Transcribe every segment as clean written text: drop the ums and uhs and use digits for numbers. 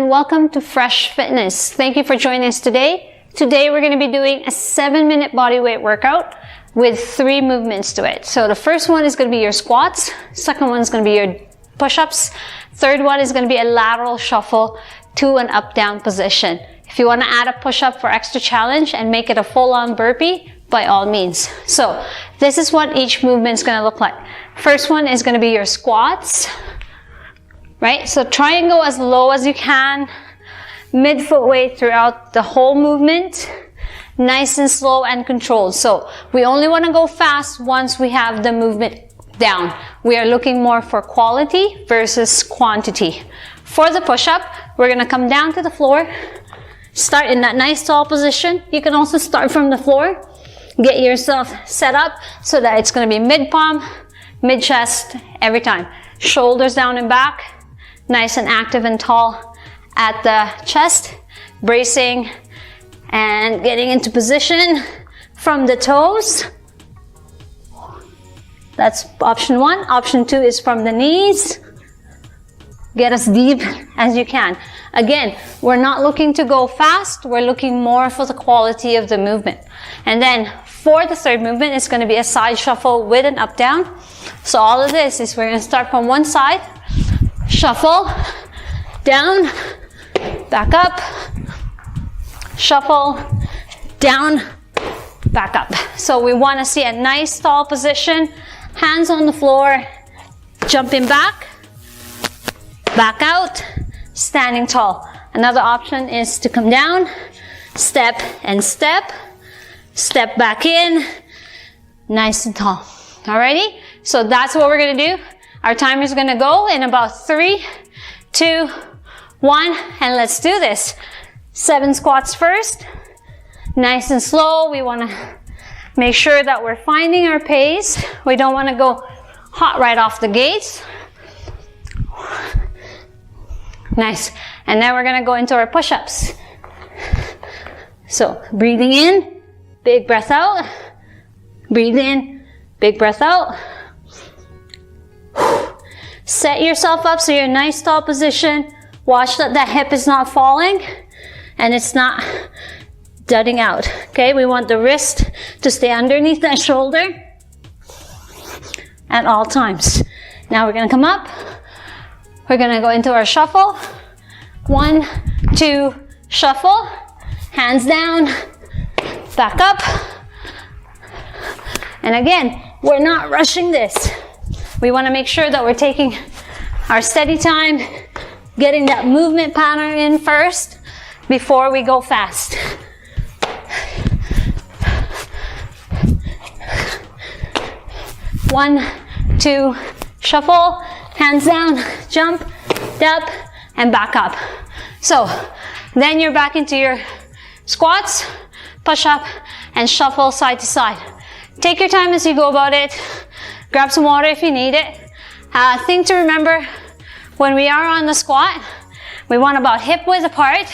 and welcome to Fresh Fitness. Thank you for joining us today. Today we're going to be doing a 7-minute bodyweight workout with 3 movements to it. So the first one is going to be your squats, second one is going to be your push-ups, third one is going to be a lateral shuffle to an up-down position. If you want to add a push-up for extra challenge and make it a full-on burpee, by all means. So this is what each movement is going to look like. First one is going to be your squats. Right? So try and go as low as you can, mid-foot weight throughout the whole movement, nice and slow and controlled. So we only want to go fast once we have the movement down. We are looking more for quality versus quantity. For the push-up, we're going to come down to the floor, start in that nice tall position. You can also start from the floor. Get yourself set up so that it's going to be mid-palm, mid-chest every time. Shoulders down and back. Nice and active and tall at the chest, bracing and getting into position from the toes. That's option 1. Option 2 is from the knees. Get as deep as you can. Again, we're not looking to go fast, we're looking more for the quality of the movement. And then for the third movement, it's going to be a side shuffle with an up down. So all of this is we're going to start from one side, shuffle, down, back up, shuffle, down, back up. So we want to see a nice tall position, hands on the floor, jumping back, back out, standing tall. Another option is to come down, step and step, step back in, nice and tall. Alrighty? So that's what we're going to do. Our timer is going to go in about 3, 2, 1, and let's do this. 7 squats first. Nice and slow. We want to make sure that we're finding our pace. We don't want to go hot right off the gates. Nice. And then we're going to go into our push-ups. So breathing in, big breath out. Breathe in, big breath out. Set yourself up so you're in a nice tall position. Watch that hip is not falling and it's not jutting out. Okay, we want the wrist to stay underneath that shoulder at all times. Now we're going to come up. We're going to go into our shuffle. 1, 2, shuffle. Hands down, back up. And again, we're not rushing this. We want to make sure that we're taking our steady time, getting that movement pattern in first before we go fast. One, 2, shuffle, hands down, jump, up, and back up. So then you're back into your squats, push up, and shuffle side to side. Take your time as you go about it. Grab some water if you need it. Thing to remember, when we are on the squat, we want about hip width apart,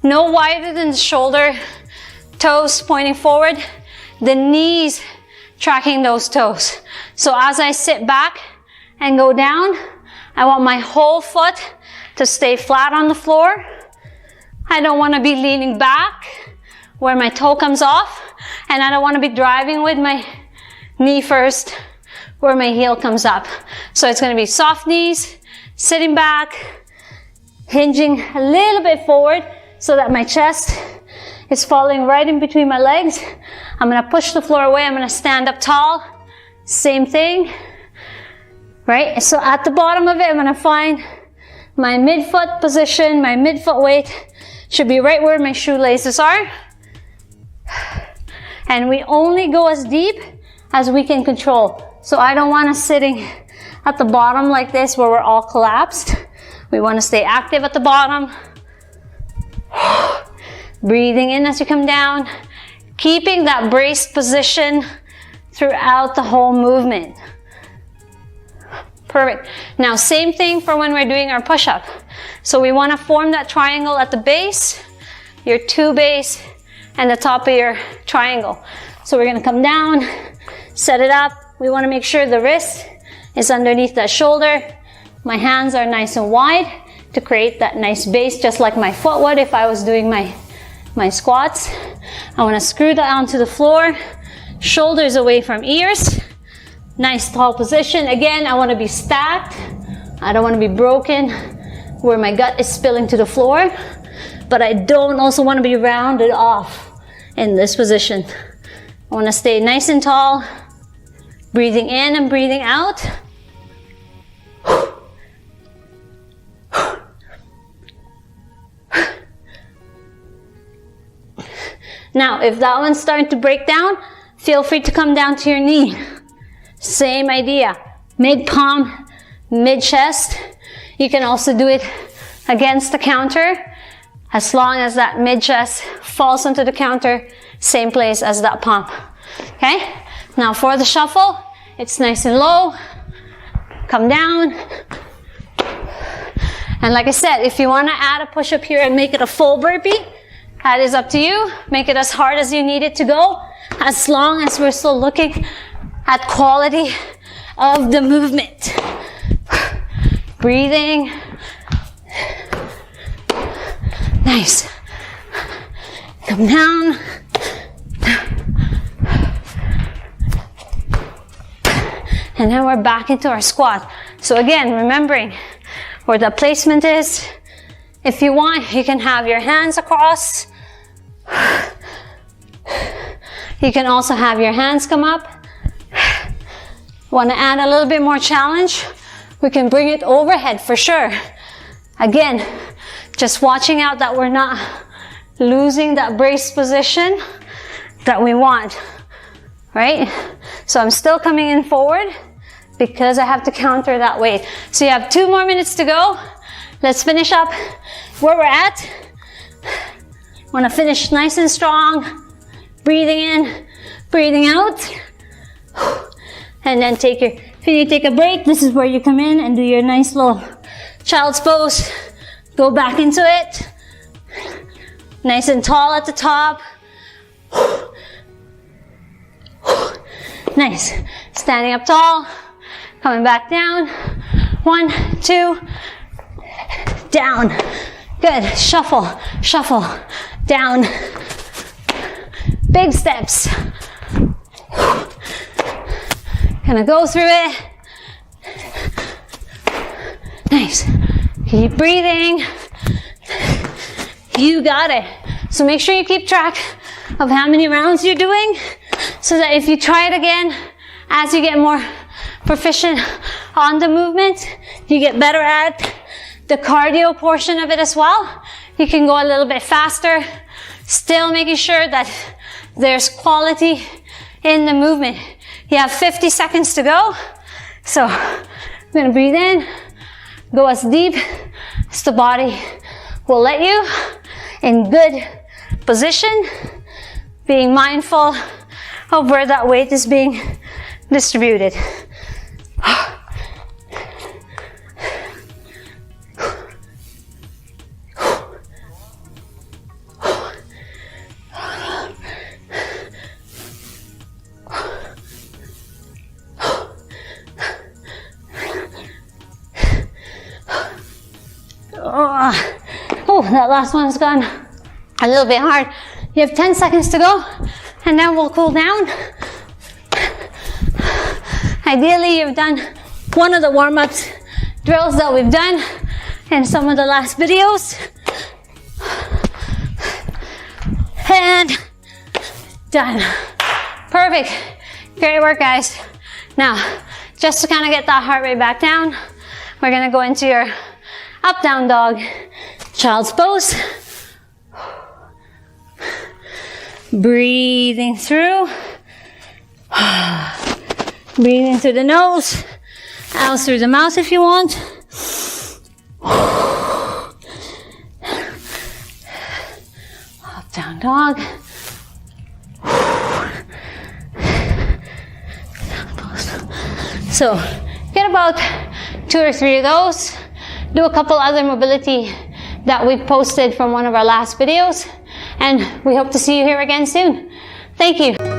no wider than the shoulder, toes pointing forward, the knees tracking those toes. So as I sit back and go down, I want my whole foot to stay flat on the floor. I don't want to be leaning back where my toe comes off, and I don't want to be driving with my knee first where my heel comes up. So it's going to be soft knees, sitting back, hinging a little bit forward so that my chest is falling right in between my legs. I'm going to push the floor away. I'm going to stand up tall. Same thing, right? So at the bottom of it, I'm going to find my mid-foot position. My mid-foot weight should be right where my shoelaces are. And we only go as deep as we can control. So I don't want us sitting at the bottom like this where we're all collapsed. We want to stay active at the bottom. Breathing in as you come down. Keeping that braced position throughout the whole movement. Perfect. Now same thing for when we're doing our push-up. So we want to form that triangle at the base, your 2 base, and the top of your triangle. So we're going to come down, set it up. We want to make sure the wrist is underneath that shoulder. My hands are nice and wide. to create that nice base, just like my foot would if I was doing my squats. I want to screw that onto the floor, shoulders away from ears. Nice tall position. Again, I want to be stacked. I don't want to be broken where my gut is spilling to the floor, but I don't also want to be rounded off in this position. I want to stay nice and tall, breathing in and breathing out. Now, if that one's starting to break down, feel free to come down to your knee. Same idea, mid-palm, mid-chest. You can also do it against the counter, as long as that mid-chest falls onto the counter, same place as that palm. Okay? Now for the shuffle, it's nice and low. Come down. And like I said, if you want to add a push-up here and make it a full burpee, that is up to you. Make it as hard as you need it to go, as long as we're still looking at quality of the movement. Breathing. Nice. Come down. And then we're back into our squat. So again, remembering where the placement is. If you want, you can have your hands across. You can also have your hands come up. Want to add a little bit more challenge? We can bring it overhead for sure. Again, just watching out that we're not losing that brace position that we want, right? So I'm still coming in forward because I have to counter that weight. So you have 2 more minutes to go. Let's finish up where we're at. Want to finish nice and strong. Breathing in, breathing out. And then if you need to take a break, this is where you come in and do your nice little child's pose. Go back into it. Nice and tall at the top. Nice. Standing up tall. Coming back down. 1, 2. Down. Good. Shuffle, shuffle. Down. Big steps. Gonna go through it. Nice. Keep breathing. You got it. So make sure you keep track of how many rounds you're doing, so that if you try it again, as you get more proficient on the movement, you get better at the cardio portion of it as well. You can go a little bit faster, still making sure that there's quality in the movement. You have 50 seconds to go. So I'm gonna breathe in, go as deep as the body will let you, in good position, being mindful of where that weight is being distributed. Oh, that last one's gone a little bit hard. You have 10 seconds to go, and then we'll cool down. Ideally, you've done one of the warm-ups drills that we've done in some of the last videos. And done. Perfect. Great work, guys. Now, just to kind of get that heart rate back down, we're gonna go into your up-down dog, child's pose. Breathing through. Breathing through the nose, out through the mouth if you want. Up-down dog. So, get about 2 or 3 of those. Do a couple other mobility that we posted from one of our last videos, and we hope to see you here again soon. Thank you.